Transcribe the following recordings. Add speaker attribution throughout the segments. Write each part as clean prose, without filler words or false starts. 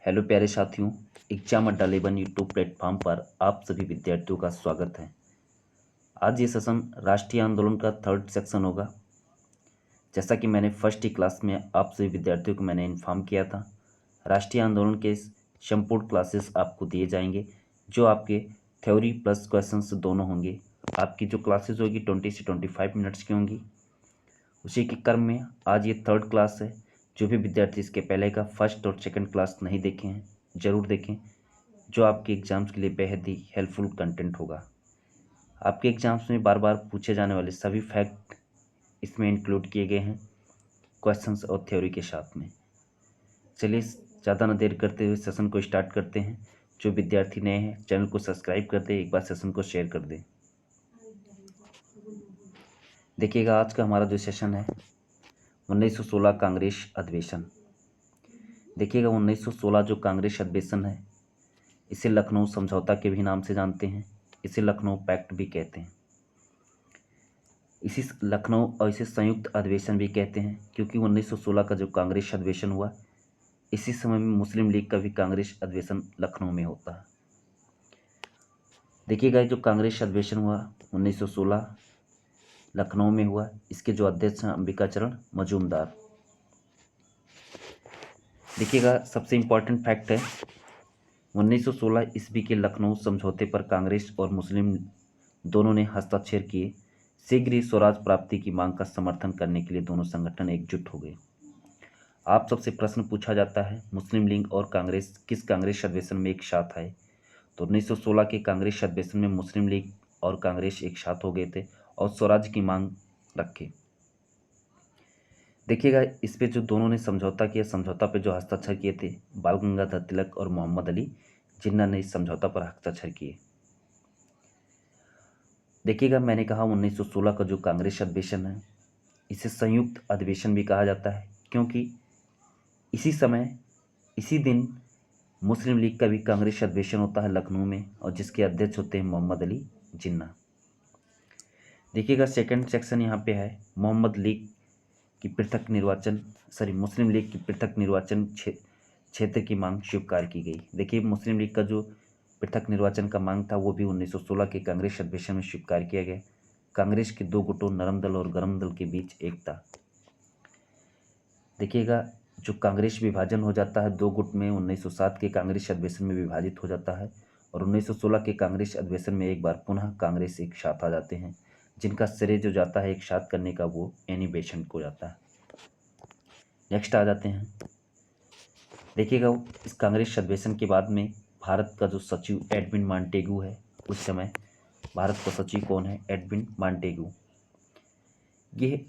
Speaker 1: Hello प्यारे साथियों, exam अड्डा 11 यूट्यूब प्लेटफॉर्म पर आप सभी विद्यार्थियों का स्वागत है। आज ये सेशन राष्ट्रीय आंदोलन का थर्ड सेक्शन होगा। जैसा कि मैंने फर्स्ट ही क्लास में आप सभी विद्यार्थियों को मैंने इन्फॉर्म किया था, राष्ट्रीय आंदोलन के संपूर्ण क्लासेस आपको दिए जाएंगे, जो आपके थ्योरी प्लस क्वेश्चंस दोनों होंगे। आपकी जो क्लासेस होगी 20 से 25 मिनट्स की होंगी। उसी के क्रम में आज ये थर्ड क्लास है। जो भी विद्यार्थी इसके पहले का फर्स्ट और सेकंड क्लास नहीं देखे हैं, ज़रूर देखें, जो आपके एग्ज़ाम्स के लिए बेहद ही हेल्पफुल कंटेंट होगा। आपके एग्ज़ाम्स में बार बार पूछे जाने वाले सभी फैक्ट इसमें इंक्लूड किए गए हैं, क्वेश्चंस और थ्योरी के साथ में। चलिए ज़्यादा न देर करते हुए सेशन को स्टार्ट करते हैं। जो विद्यार्थी नए हैं चैनल को सब्सक्राइब कर दें, एक बार सेशन को शेयर कर दें। देखिएगा, आज का हमारा जो सेशन है 1916 कांग्रेस अधिवेशन। देखिएगा, 1916 जो कांग्रेस अधिवेशन है, इसे लखनऊ समझौता के भी नाम से जानते हैं, इसे लखनऊ पैक्ट भी कहते हैं। इसी लखनऊ और इसे संयुक्त अधिवेशन भी कहते हैं, क्योंकि 1916 का जो कांग्रेस अधिवेशन हुआ, इसी समय में मुस्लिम लीग का भी कांग्रेस अधिवेशन लखनऊ में होता है। देखिएगा, जो कांग्रेस अधिवेशन हुआ 1916 लखनऊ में हुआ, इसके जो अध्यक्ष हैं अंबिकाचरण मजूमदार। देखिएगा, सबसे इम्पोर्टेंट फैक्ट है 1916 ईस्वी के लखनऊ समझौते पर कांग्रेस और मुस्लिम दोनों ने हस्ताक्षर किए। शीघ्र ही स्वराज प्राप्ति की मांग का समर्थन करने के लिए दोनों संगठन एकजुट हो गए। आप सबसे प्रश्न पूछा जाता है, मुस्लिम लीग और कांग्रेस किस कांग्रेस अधिवेशन में एक साथ आए? तो 1916 के कांग्रेस अधिवेशन में मुस्लिम लीग और कांग्रेस एक साथ हो गए थे और स्वराज की मांग रखे। देखिएगा, इस पे जो दोनों ने समझौता किया, समझौता पे जो हस्ताक्षर किए थे बाल गंगाधर तिलक और मोहम्मद अली जिन्ना ने इस समझौता पर हस्ताक्षर किए। देखिएगा, मैंने कहा 1916 का जो कांग्रेस अधिवेशन है, इसे संयुक्त अधिवेशन भी कहा जाता है, क्योंकि इसी समय इसी दिन मुस्लिम लीग का भी कांग्रेस अधिवेशन होता है लखनऊ में, और जिसके अध्यक्ष होते हैं मोहम्मद अली जिन्ना। देखिएगा, सेकंड सेक्शन यहाँ पे है, मोहम्मद लीग की पृथक निर्वाचन मुस्लिम लीग की पृथक निर्वाचन क्षेत्र की मांग स्वीकार की गई। देखिए, मुस्लिम लीग का जो पृथक निर्वाचन का मांग था वो भी 1916 के कांग्रेस अधिवेशन में स्वीकार किया गया। कांग्रेस के दो गुटों नरम दल और गरम दल के बीच एकता। देखिएगा, जो कांग्रेस विभाजन हो जाता है दो गुट में 1907 के कांग्रेस अधिवेशन में विभाजित हो जाता है, और 1916 के कांग्रेस अधिवेशन में एक बार पुनः कांग्रेस एक साथ आ जाते हैं, जिनका श्रेय जो जाता है एक साथ करने का वो एनी बेसेंट को जाता है। नेक्स्ट आ जाते हैं। देखिएगा, इस कांग्रेस अधिवेशन के बाद में भारत का जो सचिव एडविन मॉन्टेगू है, उस समय भारत का सचिव कौन है? Edwin Montagu. ये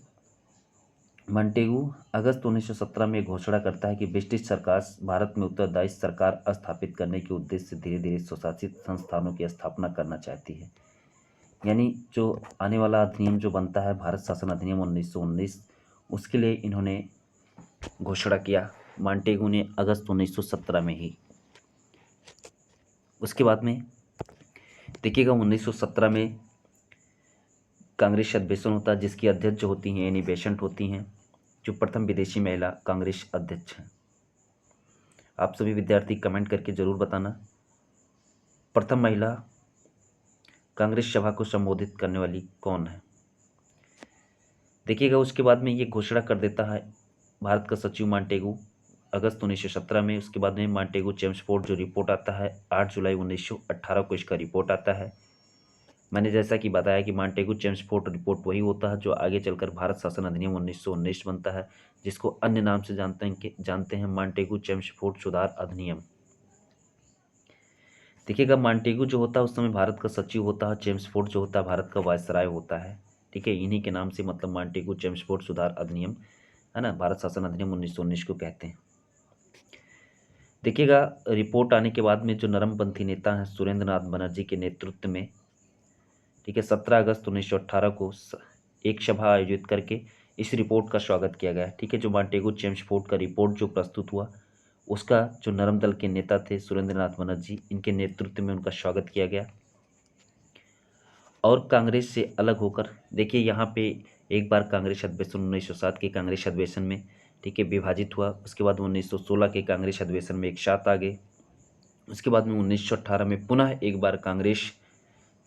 Speaker 1: मॉन्टेगू अगस्त 1917 में घोषणा करता है कि ब्रिटिश सरकार भारत में उत्तरदायी सरकार स्थापित करने के उद्देश्य से धीरे धीरे स्वशासित संस्थानों की स्थापना करना चाहती है। यानी जो आने वाला अधिनियम जो बनता है भारत शासन अधिनियम 1919, उसके लिए इन्होंने घोषणा किया मॉन्टेगू ने अगस्त 1917 में ही। उसके बाद में देखिएगा, 1917 में कांग्रेस अधिवेशन होता है, जिसकी अध्यक्ष जो होती हैं एनी बेसेंट होती हैं, जो प्रथम विदेशी महिला कांग्रेस अध्यक्ष हैं। आप सभी विद्यार्थी कमेंट करके जरूर बताना, प्रथम महिला कांग्रेस सभा को संबोधित करने वाली कौन है? देखिएगा, उसके बाद में ये घोषणा कर देता है भारत का सचिव मॉन्टेगू अगस्त 1917 में। उसके बाद में मॉन्टेगू चेम्सफोर्ड जो रिपोर्ट आता है 8 जुलाई 1918 को इसका रिपोर्ट आता है। मैंने जैसा कि बताया कि मॉन्टेगू चेम्सफोर्ड रिपोर्ट वही होता है जो आगे चलकर भारत शासन अधिनियम 1919 बनता है, जिसको अन्य नाम से जानते हैं मॉन्टेगू चेम्सफोर्ड सुधार अधिनियम। देखिएगा, मॉन्टेगू जो होता है उस समय भारत का सचिव होता है, चेम्सफोर्ड जो होता है भारत का वायसराय होता है। ठीक है, इन्हीं के नाम से मतलब मॉन्टेगू चेम्सफोर्ड सुधार अधिनियम है ना, भारत शासन अधिनियम 1919 को कहते हैं। देखिएगा, रिपोर्ट आने के बाद में जो नरमपंथी नेता हैं सुरेंद्र नाथ बनर्जी के नेतृत्व में, ठीक है, 17 अगस्त 1918 को एक सभा आयोजित करके इस रिपोर्ट का स्वागत किया गया। ठीक है, जो मॉन्टेगू चेम्सफोर्ड का रिपोर्ट जो प्रस्तुत हुआ, उसका जो नरम दल के नेता थे सुरेंद्र नाथ बनर्जी, इनके नेतृत्व में उनका स्वागत किया गया। और कांग्रेस से अलग होकर देखिए, यहाँ पे एक बार कांग्रेस अधिवेशन 1907 के कांग्रेस अधिवेशन में ठीक है, विभाजित हुआ। उसके बाद 1916 के कांग्रेस अधिवेशन में एक साथ आ गए। उसके बाद में 1918 में पुनः एक बार कांग्रेस,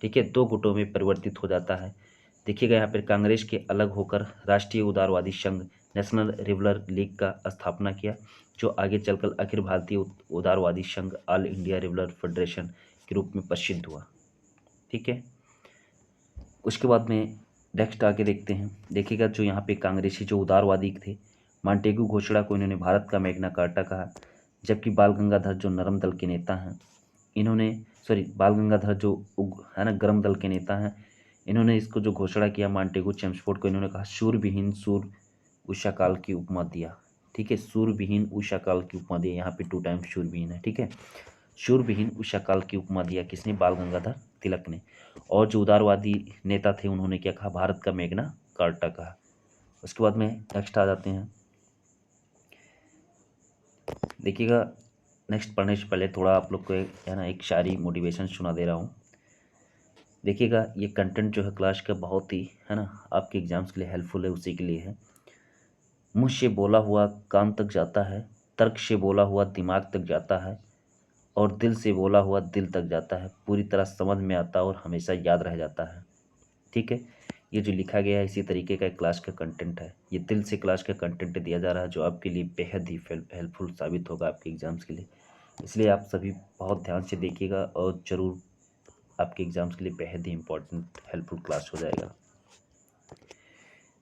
Speaker 1: ठीक है, दो गुटों में परिवर्तित हो जाता है। देखिएगा यहाँ पर कांग्रेस के अलग होकर राष्ट्रीय उदारवादी संघ नेशनल रिबलर लीग का स्थापना किया, जो आगे चलकर अखिल भारतीय उदारवादी संघ ऑल इंडिया रिबलर फेडरेशन के रूप में प्रसिद्ध हुआ। ठीक है, उसके बाद में नेक्स्ट आगे देखते हैं। देखिएगा जो यहाँ पे कांग्रेसी जो उदारवादी थे, मॉन्टेगू घोषणा को इन्होंने भारत का मैग्ना कार्टा कहा, जबकि बाल गंगाधर जो नरम दल के नेता हैं, इन्होंने बाल गंगाधर जो है ना गर्म दल के नेता हैं, इन्होंने इसको जो घोषणा किया मॉन्टेगू चेम्सफोर्ड को, इन्होंने कहा सूरविहीन सूर उषा काल की उपमा दिया। ठीक है, सूरविहीन उषा काल की उपमा दिया, यहाँ पे 2 टाइम सूरविहीन है। ठीक है, शूरविहीन उषा काल की उपमा दिया किसने? बाल गंगाधर तिलक ने। और जो उदारवादी नेता थे उन्होंने क्या कहा? भारत का मैग्ना कार्टा कहा। उसके बाद में नेक्स्ट आ जाते हैं। देखिएगा नेक्स्ट पढ़ने से पहले थोड़ा आप लोग को है ना एक शायरी मोटिवेशन सुना दे रहा हूँ। देखिएगा ये कंटेंट जो है क्लास का बहुत ही है ना आपके एग्जाम्स के लिए हेल्पफुल है, उसी के लिए है। मुँह से बोला हुआ कान तक जाता है, तर्क से बोला हुआ दिमाग तक जाता है, और दिल से बोला हुआ दिल तक जाता है, पूरी तरह समझ में आता है और हमेशा याद रह जाता है। ठीक है, ये जो लिखा गया है इसी तरीके का क्लास का कंटेंट है। ये दिल से क्लास का कंटेंट दिया जा रहा है, जो आपके लिए बेहद ही हेल्पफुल साबित होगा आपके एग्ज़ाम्स के लिए। इसलिए आप सभी बहुत ध्यान से देखिएगा और ज़रूर आपके एग्ज़ाम्स के लिए बेहद ही इम्पोर्टेंट हेल्पफुल क्लास हो जाएगा।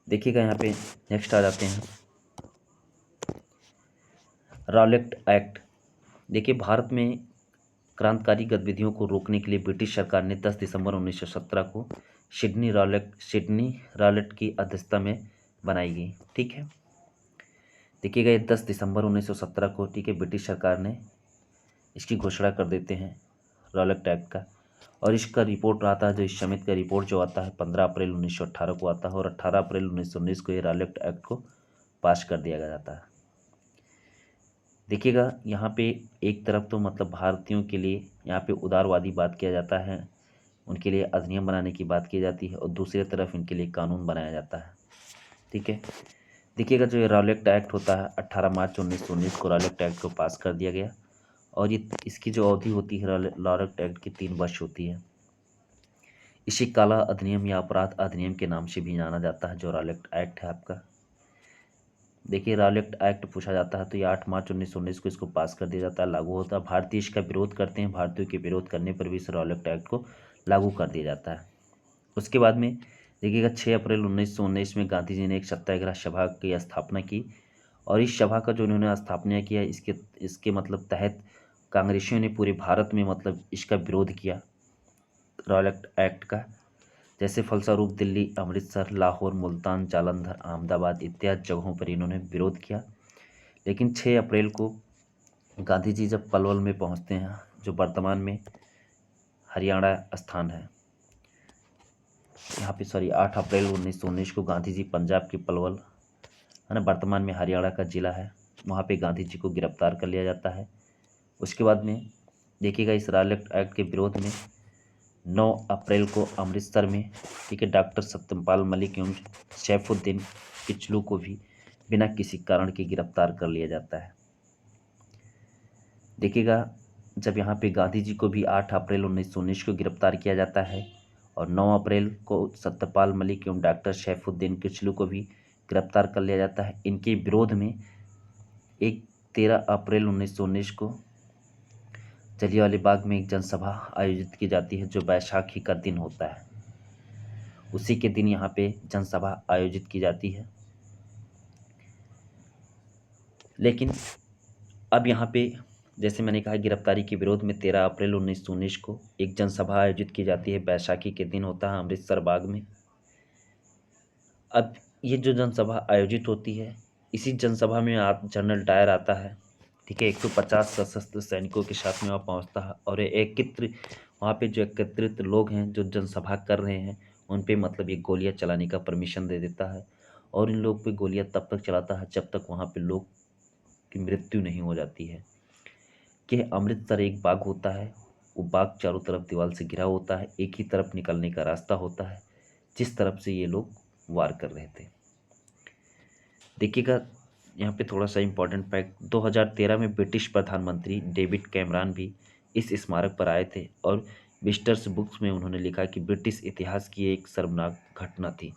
Speaker 1: देखिएगा यहाँ पे नेक्स्ट आ जाते हैं। Rowlatt act. देखिए भारत में क्रांतिकारी गतिविधियों को रोकने के लिए ब्रिटिश सरकार ने 10 दिसंबर 1917 को सिडनी रॉलेट की अध्यक्षता में बनाई गई। ठीक है, देखिएगा ये 10 दिसंबर 1917 को, ठीक है, ब्रिटिश सरकार ने इसकी घोषणा कर देते हैं रॉलेट एक्ट का। और इसका रिपोर्ट आता है, जो इस समिति का रिपोर्ट जो आता है 15 अप्रैल 1918 को आता है, और 18 अप्रैल 1919 को ये रॉलेट एक्ट को पास कर दिया जाता है। देखिएगा यहाँ पे एक तरफ तो मतलब भारतीयों के लिए यहाँ पे उदारवादी बात किया जाता है, उनके लिए अधिनियम बनाने की बात की जाती है, और दूसरी तरफ इनके लिए कानून बनाया जाता है। ठीक है, देखिएगा जो ये रॉलेट एक्ट होता है 18 मार्च 1919 को रॉलेट एक्ट को पास कर दिया गया, और ये इसकी जो अवधि होती है रॉलेट एक्ट की 3 वर्ष होती है। इसे काला अधिनियम या अपराध अधिनियम के नाम से भी जाना जाता है, जो रॉलेट एक्ट है आपका। देखिए रॉलेट एक्ट पूछा जाता है तो ये 8 मार्च 1919 को इसको पास कर दिया जाता है, लागू होता है। भारतीय इसका विरोध करते हैं, भारतीयों के विरोध करने पर भी इस रॉलेट एक्ट को लागू कर दिया जाता है। उसके बाद में देखिएगा 6 अप्रैल 1919 में गांधी जी ने एक सत्याग्रह सभा की स्थापना की, और इस सभा का जो उन्होंने स्थापना किया इसके मतलब तहत कांग्रेसियों ने पूरे भारत में मतलब इसका विरोध किया रॉलेट एक्ट का। जैसे फलस्वरूप दिल्ली, अमृतसर, लाहौर, मुल्तान, जालंधर, अहमदाबाद इत्यादि जगहों पर इन्होंने विरोध किया। लेकिन 6 अप्रैल को गांधी जी जब पलवल में पहुंचते हैं, जो वर्तमान में हरियाणा स्थान है, यहाँ पे 8 अप्रैल 1919 को गांधी जी पंजाब के पलवल है ना वर्तमान में हरियाणा का ज़िला है, वहाँ पे गांधी जी को गिरफ्तार कर लिया जाता है। उसके बाद में देखिएगा इस रॉलेट एक्ट के विरोध में 9 अप्रैल को अमृतसर में, ठीक है, डॉक्टर सत्यपाल मलिक एवं सैफुद्दीन किचलू को भी बिना किसी कारण के गिरफ्तार कर लिया जाता है। देखिएगा जब यहाँ पे गांधी जी को भी 8 अप्रैल 1919 को गिरफ्तार किया जाता है, और 9 अप्रैल को सत्यपाल मलिक एवं डॉक्टर सैफुद्दीन किचलू को भी गिरफ्तार कर लिया जाता है। इनके विरोध में एक 13 अप्रैल 1919 को जलियांवाला बाग में एक जनसभा आयोजित की जाती है, जो बैसाखी का दिन होता है, उसी के दिन यहाँ पे जनसभा आयोजित की जाती है। लेकिन अब यहाँ पे जैसे मैंने कहा गिरफ्तारी के विरोध में 13 अप्रैल 1919 को एक जनसभा आयोजित की जाती है, बैसाखी के दिन होता है अमृतसर बाग में। अब ये जो जनसभा आयोजित होती है, इसी जनसभा में आप जनरल डायर आता है, ठीक है, 150 सशस्त्र सैनिकों के साथ में वहाँ पहुँचता है, और वहाँ पे जो एकत्रित लोग हैं जो जनसभा कर रहे हैं उन पे मतलब ये गोलियां चलाने का परमिशन दे देता है, और इन लोग पे गोलियां तब तक चलाता है जब तक वहाँ पे लोग की मृत्यु नहीं हो जाती है। कि अमृतसर एक बाग होता है, वो बाग चारों तरफ दीवार से घिरा होता है, एक ही तरफ निकलने का रास्ता होता है, जिस तरफ से ये लोग वार कर रहे थे। देखिएगा यहाँ पे थोड़ा सा इम्पोर्टेंट फैक्ट, 2013 में ब्रिटिश प्रधानमंत्री डेविड कैमरन भी इस स्मारक पर आए थे और विजिटर्स बुक्स में उन्होंने लिखा कि ब्रिटिश इतिहास की एक शर्मनाक घटना थी।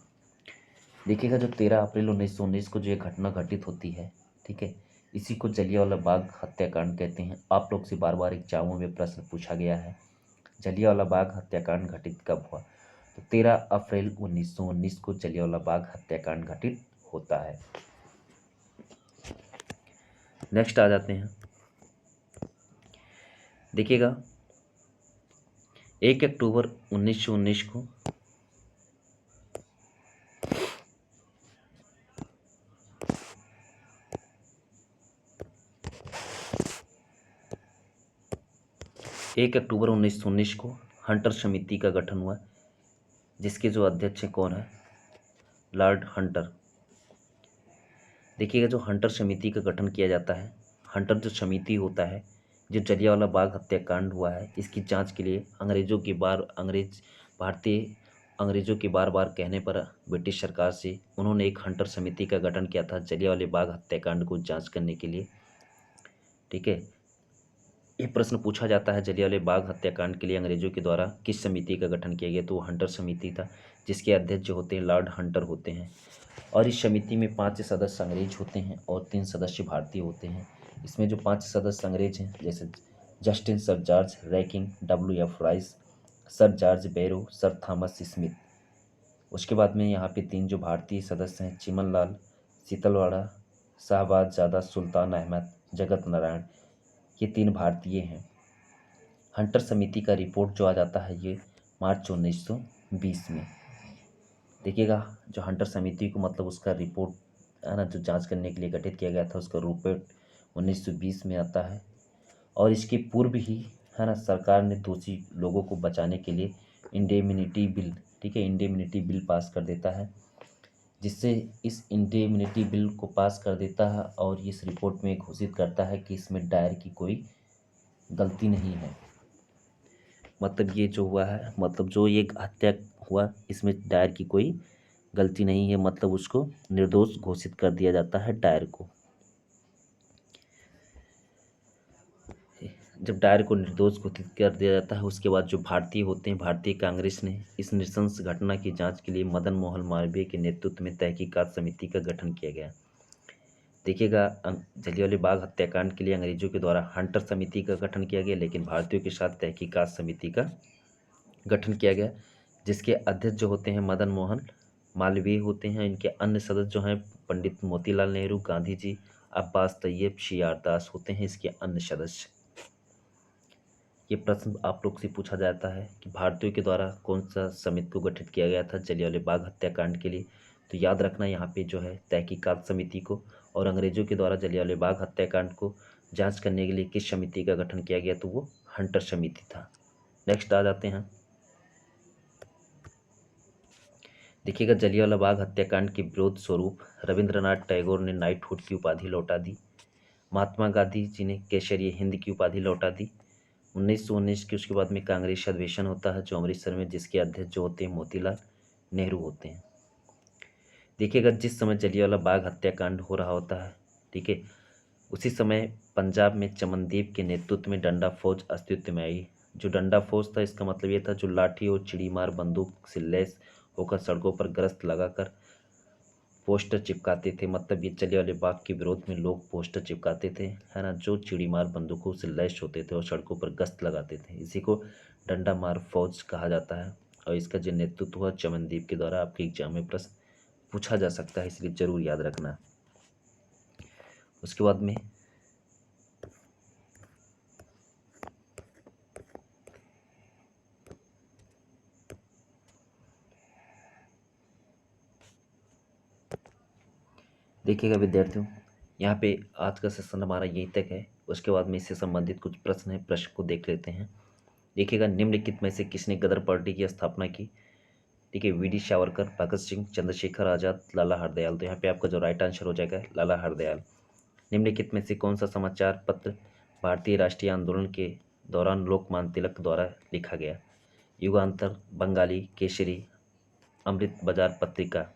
Speaker 1: देखिएगा, जो 13 अप्रैल 1919 को जो ये घटना घटित होती है, ठीक है, इसी को जलियांवाला बाग हत्याकांड कहते हैं। आप लोग से बार बार एग्जामों में प्रश्न पूछा गया है, जलियांवाला बाग हत्याकांड घटित कब हुआ? तो 13 अप्रैल 1919 को जलियांवाला बाग हत्याकांड घटित होता है। नेक्स्ट आ जाते हैं। देखिएगा, 1 अक्टूबर 1919 को 1 अक्टूबर 1919 को हंटर समिति का गठन हुआ, जिसके जो अध्यक्ष हैं कौन है? Lord Hunter. देखिएगा, जो हंटर समिति का गठन किया जाता है, हंटर जो समिति होता है, जो जलियांवाला बाग हत्याकांड हुआ है, इसकी जांच के लिए अंग्रेज़ों के बार बार कहने पर ब्रिटिश सरकार से उन्होंने एक हंटर समिति का गठन किया था जलियांवाला बाग हत्याकांड को जांच करने के लिए। ठीक है, ये प्रश्न पूछा जाता है, जलियांवाला बाग हत्याकांड के लिए अंग्रेजों के द्वारा किस समिति का गठन किया गया? तो वो हंटर समिति था, जिसके अध्यक्ष जो होते हैं लॉर्ड हंटर होते हैं। और इस समिति में 5 सदस्य अंग्रेज होते हैं और 3 सदस्य भारतीय होते हैं। इसमें जो 5 सदस्य अंग्रेज हैं, जैसे justice sir George Rankin, W.F. Rice, sir George Barrow, sir Thomas Smith. उसके बाद में यहाँ पे 3 जो भारतीय सदस्य हैं, चिमन लाल, शीतलवाड़ा, शहबाजजादा सुल्तान अहमद, जगत नारायण, ये 3 भारतीय हैं। हंटर समिति का रिपोर्ट जो आ जाता है ये मार्च 1920 में। देखिएगा, जो हंटर समिति को मतलब उसका रिपोर्ट है ना, जो जांच करने के लिए गठित किया गया था, उसका रिपोर्ट 1920 में आता है। और इसके पूर्व ही है ना, सरकार ने दोषी लोगों को बचाने के लिए इंडेमिनिटी बिल, ठीक है, इंडेमिनिटी बिल पास कर देता है, जिससे इस इंडेमिनिटी बिल को पास कर देता है और इस रिपोर्ट में घोषित करता है कि इसमें डायर की कोई गलती नहीं है। मतलब ये जो हुआ है, मतलब जो ये हत्या हुआ, इसमें डायर की कोई गलती नहीं है, मतलब उसको निर्दोष घोषित कर दिया जाता है डायर को। जब डायर को निर्दोष घोषित कर दिया जाता है, उसके बाद जो भारतीय होते हैं, भारतीय कांग्रेस ने इस नृशंस घटना की जांच के लिए मदन मोहन मालवीय के नेतृत्व में तहकीकात समिति का गठन किया गया। देखिएगा, जलियांवाला बाग हत्याकांड के लिए अंग्रेजों के द्वारा हंटर समिति का गठन किया गया, लेकिन भारतीयों के साथ तहकीकात समिति का गठन किया गया, जिसके अध्यक्ष जो होते हैं मदन मोहन मालवीय होते हैं। इनके अन्य सदस्य जो हैं पंडित मोतीलाल नेहरू, गांधी जी, अब्बास तैयब, सी.आर. दास होते हैं इसके अन्य सदस्य। ये प्रश्न आप लोग से पूछा जाता है कि भारतीयों के द्वारा कौन सा समिति को गठित किया गया था जलियांवाला बाग हत्याकांड के लिए? तो याद रखना यहाँ पे जो है तहकीकात समिति को, और अंग्रेजों के द्वारा जलियांवाला बाग हत्याकांड को जांच करने के लिए किस समिति का गठन किया गया? तो वो हंटर समिति था। नेक्स्ट आ जाते हैं। देखिएगा, जलियांवाला बाग हत्याकांड के विरोध स्वरूप रविंद्रनाथ टैगोर ने नाइटहुड की उपाधि लौटा दी। महात्मा गांधी जी ने केसरिए हिंद की उपाधि लौटा दी। 1919 के उसके बाद में कांग्रेस अधिवेशन होता है जो अमृतसर में, जिसके अध्यक्ष जो होते हैं मोतीलाल नेहरू होते हैं। देखिएगा, जिस समय जलियांवाला बाग हत्याकांड हो रहा होता है, ठीक है, उसी समय पंजाब में चमनदीप के नेतृत्व में डंडा फौज अस्तित्व में आई। जो डंडा फौज था, इसका मतलब ये था जो लाठी और चिड़ीमार बंदूक से लैस होकर सड़कों पर गश्त लगाकर पोस्टर चिपकाते थे। मतलब ये जलियांवाला बाग के विरोध में लोग पोस्टर चिपकाते थे, है ना, जो चिड़ीमार बंदूकों से लैस होते थे और सड़कों पर गश्त लगाते थे। इसी को डंडा मार फौज कहा जाता है और इसका जो नेतृत्व हुआ चमनदीप के द्वारा। आपके एग्जाम में प्रश्न पूछा जा सकता है, इसलिए जरूर याद रखना। उसके बाद में देखिएगा विद्यार्थियों, यहाँ पे आज का सेशन हमारा यहीं तक है। उसके बाद में इससे संबंधित कुछ प्रश्न हैं, प्रश्न को देख लेते हैं। देखिएगा, निम्नलिखित में से किसने गदर पार्टी की स्थापना की? ठीक है, वी.डी. सावरकर, भगत सिंह, चंद्रशेखर आज़ाद, लाला हरदयाल। तो यहाँ पे आपका जो राइट आंसर हो जाएगा लाला हरदयाल। निम्नलिखित में से कौन सा समाचार पत्र भारतीय राष्ट्रीय आंदोलन के दौरान लोकमान्य तिलक द्वारा लिखा गया? युगांतर, बंगाली केसरी, अमृत बाजार पत्रिका।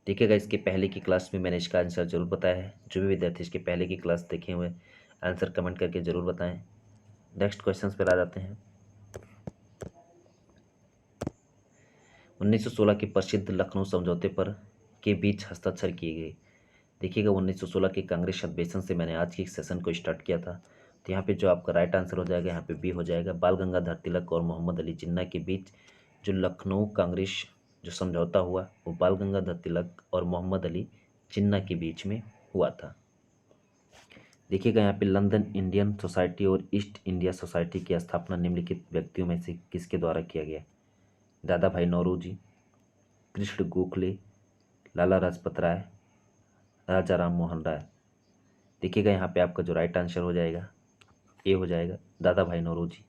Speaker 1: देखिएगा इसके पहले की क्लास में मैंने इसका आंसर जरूर बताया है। जो भी विद्यार्थी इसके पहले की क्लास देखे हुए आंसर कमेंट करके जरूर बताएं। नेक्स्ट क्वेश्चन पर आ जाते हैं। 1916 के प्रसिद्ध लखनऊ समझौते पर के बीच हस्ताक्षर किए गए। देखिएगा 1916 के कांग्रेस अधिवेशन से मैंने आज की सेशन को स्टार्ट किया था। तो यहाँ पे जो आपका राइट आंसर हो जाएगा यहाँ पे बी हो जाएगा। बाल गंगाधर तिलक और मोहम्मद अली जिन्ना के बीच जो लखनऊ कांग्रेस जो समझौता हुआ वो बाल गंगाधर तिलक और मोहम्मद अली जिन्ना के बीच में हुआ था। देखिएगा यहाँ पे लंदन इंडियन सोसाइटी और ईस्ट इंडिया सोसाइटी की स्थापना निम्नलिखित व्यक्तियों में से किसके द्वारा किया गया। दादा भाई नौरोजी, कृष्ण गोखले, लाला लाजपत राय, राजा राम मोहन राय। देखिएगा यहाँ पे आपका जो राइट आंसर हो जाएगा ए हो जाएगा दादा भाई नौरोजी।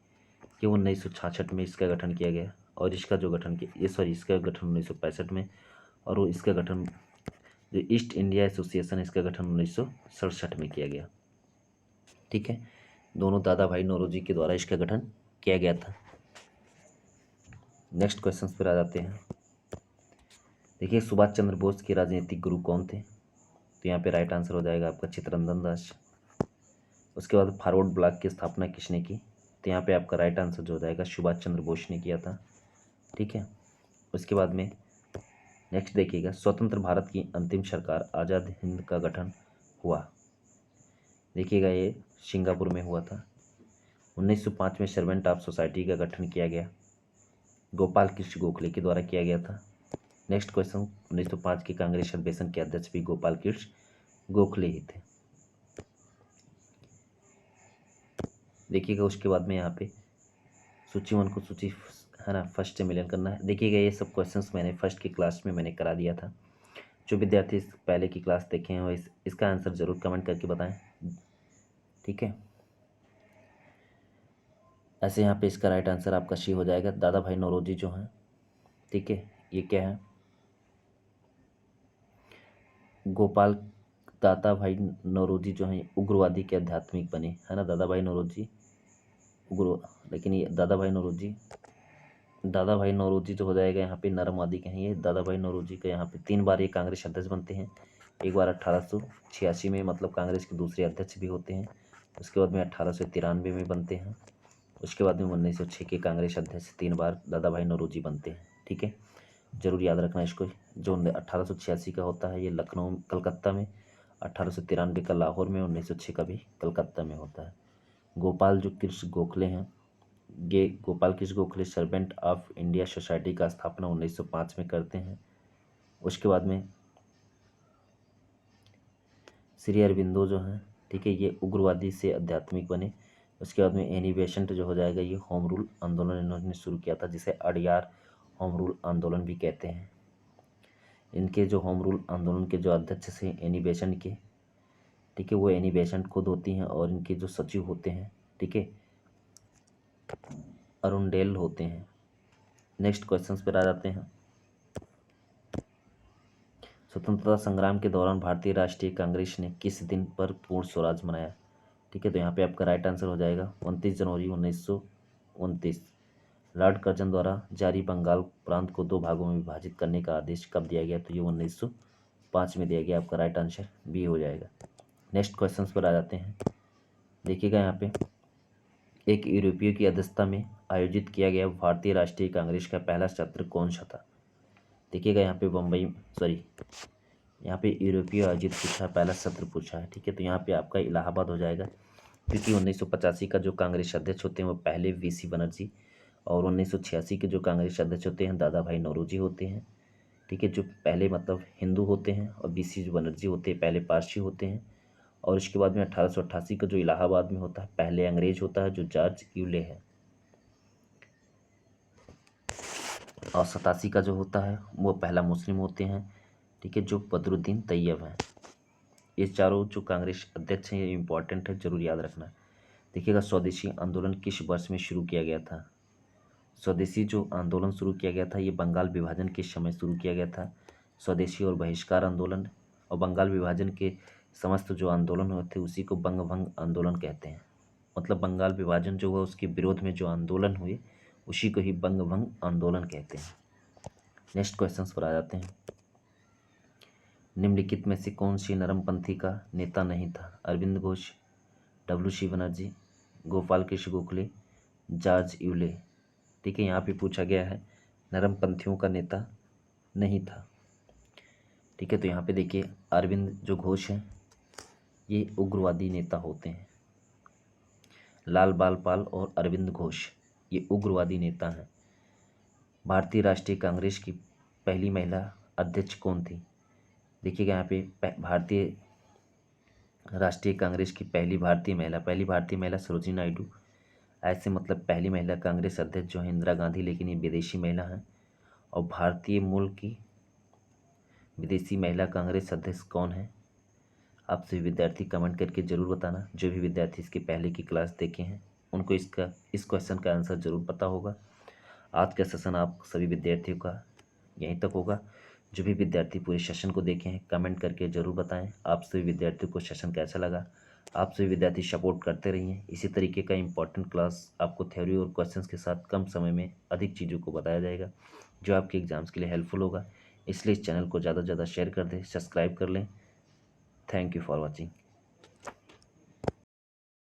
Speaker 1: ये 1966 में इसका गठन किया गया और इसका जो गठन किया इसका गठन 1965 में और वो इसका गठन जो ईस्ट इंडिया एसोसिएशन इसका गठन 1967 में किया गया। ठीक है, दोनों दादा भाई नौरोजी के द्वारा इसका गठन किया गया था। नेक्स्ट क्वेश्चन पर आ जाते हैं। देखिए सुभाष चंद्र बोस के राजनीतिक गुरु कौन थे। तो यहाँ पे राइट आंसर हो जाएगा आपका चित्तरंजन दास। उसके बाद फॉरवर्ड ब्लॉक की स्थापना किसने की। तो यहाँ पे आपका राइट आंसर जो हो जाएगा सुभाष चंद्र बोस ने किया था। ठीक है, उसके बाद में नेक्स्ट देखिएगा स्वतंत्र भारत की अंतिम सरकार आज़ाद हिंद का गठन हुआ। देखिएगा ये सिंगापुर में हुआ था। 1905 में सर्वेंट ऑफ सोसाइटी का गठन किया गया, गोपाल कृष्ण गोखले के द्वारा किया गया था। नेक्स्ट क्वेश्चन 1905 के कांग्रेस अधिवेशन के अध्यक्ष भी गोपाल कृष्ण गोखले ही थे। देखिएगा उसके बाद में यहाँ पे सूची वन को सूची है ना फर्स्ट से मिलन करना है। देखिएगा ये सब क्वेश्चंस मैंने फर्स्ट की क्लास में मैंने करा दिया था। जो विद्यार्थी पहले की क्लास देखे हैं वो इसका आंसर ज़रूर कमेंट करके बताएं। ठीक है, ऐसे यहाँ पे इसका राइट आंसर आपका सी हो जाएगा दादा भाई नौरोजी जो हैं। ठीक है, ये क्या है गोपाल दादा भाई नौरोजी जो हैं उग्रवादी के आध्यात्मिक बने है ना। दादा भाई नौरोजी उग्र, लेकिन ये दादा भाई नौरोजी जो हो जाएगा यहाँ पे नरमवादी के हैं। ये दादा भाई नौरोजी का यहाँ पे 3 बार ये कांग्रेस अध्यक्ष बनते हैं। एक बार 1886 में मतलब कांग्रेस के दूसरे अध्यक्ष भी होते हैं। उसके बाद में 1893 में बनते हैं। उसके बाद में 1906 के कांग्रेस अध्यक्ष 3 बार दादा भाई नौरोजी बनते हैं। ठीक है, जरूर याद रखना इसको। जो 1886 का होता है ये लखनऊ कलकत्ता में, 1893 का लाहौर में, 1906 का भी कलकत्ता में होता है। गोपाल जो कृष्ण गोखले हैं Gopal Krishna Gokhale servant of India society का स्थापना 1905 में करते हैं। उसके बाद में श्री अरविंदो जो हैं ठीक है ये उग्रवादी से आध्यात्मिक बने। उसके बाद में एनी बेसेंट जो हो जाएगा ये होम रूल आंदोलन इन्होंने शुरू किया था जिसे अड़यार होम रूल आंदोलन भी कहते हैं। इनके जो होम रूल आंदोलन के जो अध्यक्ष थे एनी बेसेंट के, ठीक है, वो एनी बेसेंट खुद होती हैं और इनके जो सचिव होते हैं ठीक है अरुणडेल होते हैं। नेक्स्ट क्वेश्चंस पर आ जाते हैं। स्वतंत्रता संग्राम के दौरान भारतीय राष्ट्रीय कांग्रेस ने किस दिन पर पूर्ण स्वराज मनाया। ठीक है, तो यहाँ पे आपका राइट आंसर हो जाएगा 29 जनवरी 1929। लॉर्ड कर्जन द्वारा जारी बंगाल प्रांत को 2 भागों में विभाजित करने का आदेश कब दिया गया। तो ये 1905 में दिया गया। आपका राइट आंसर बी हो जाएगा। नेक्स्ट क्वेश्चंस पर आ जाते हैं। देखिएगा यहाँ पे एक यूरोपीय की अध्यक्षता में आयोजित किया गया भारतीय राष्ट्रीय कांग्रेस का पहला सत्र कौन सा था। देखिएगा यहाँ पे यहाँ पे यूरोपीय आयोजित पूछा, पहला सत्र पूछा है। ठीक है, तो यहाँ पे आपका इलाहाबाद हो जाएगा क्योंकि 1985 का जो कांग्रेस अध्यक्ष होते हैं वो पहले वीसी बनर्जी और 1986 के जो कांग्रेस अध्यक्ष होते हैं दादा भाई नौरोजी होते हैं। ठीक है, जो पहले मतलब हिंदू होते हैं और वीसी जो बनर्जी होते हैं पहले पारसी होते हैं। और उसके बाद में 1888 का जो इलाहाबाद में होता है पहले अंग्रेज होता है जो जॉर्ज यूले है। और 87 का जो होता है वो पहला मुस्लिम होते हैं। ठीक है, जो बदरुद्दीन तैयब हैं। ये चारों जो कांग्रेस अध्यक्ष हैं ये इंपॉर्टेंट है, जरूर याद रखना। देखिएगा स्वदेशी आंदोलन किस वर्ष में शुरू किया गया था। स्वदेशी जो आंदोलन शुरू किया गया था ये बंगाल विभाजन के समय शुरू किया गया था। स्वदेशी और बहिष्कार आंदोलन और बंगाल विभाजन के समस्त जो आंदोलन हुए थे उसी को बंगभंग आंदोलन कहते हैं। मतलब बंगाल विभाजन जो हुआ उसके विरोध में जो आंदोलन हुए उसी को ही बंगभंग आंदोलन कहते हैं। नेक्स्ट क्वेश्चंस पर आ जाते हैं। निम्नलिखित में से कौन सी नरमपंथी का नेता नहीं था? Aurobindo Ghosh, W C. Banerjee, Gopal Krishna Gokhale, George Yule. ठीक है, यहाँ पे पूछा गया है नरमपंथियों का नेता नहीं था। ठीक है, तो यहाँ पे देखिए अरविंद जो घोष हैं ये उग्रवादी नेता होते हैं। लाल बाल पाल और अरविंद घोष ये उग्रवादी नेता हैं। भारतीय राष्ट्रीय कांग्रेस की पहली महिला अध्यक्ष कौन थी? देखिएगा यहाँ पे भारतीय राष्ट्रीय कांग्रेस की पहली भारतीय महिला सरोजिनी नायडू। ऐसे मतलब पहली महिला कांग्रेस अध्यक्ष जो है इंदिरा गांधी, लेकिन ये विदेशी महिला हैं। और भारतीय मूल की विदेशी महिला कांग्रेस अध्यक्ष कौन है? आप सभी विद्यार्थी कमेंट करके ज़रूर बताना। जो भी विद्यार्थी इसके पहले की क्लास देखे हैं उनको इस क्वेश्चन का आंसर ज़रूर पता होगा। आज का सेशन आप सभी विद्यार्थियों का यहीं तक होगा। जो भी विद्यार्थी पूरे सेशन को देखे हैं कमेंट करके ज़रूर बताएं आप सभी विद्यार्थियों को सेशन कैसा लगा। आप सभी विद्यार्थी सपोर्ट करते रहिए। इसी तरीके का इंपॉर्टेंट क्लास आपको थ्योरी और क्वेश्चंस के साथ कम समय में अधिक चीज़ों को बताया जाएगा जो आपके एग्जाम्स के लिए हेल्पफुल होगा। इसलिए इस चैनल को ज़्यादा से ज़्यादा शेयर कर दें, सब्सक्राइब कर लें। Thank you for watching.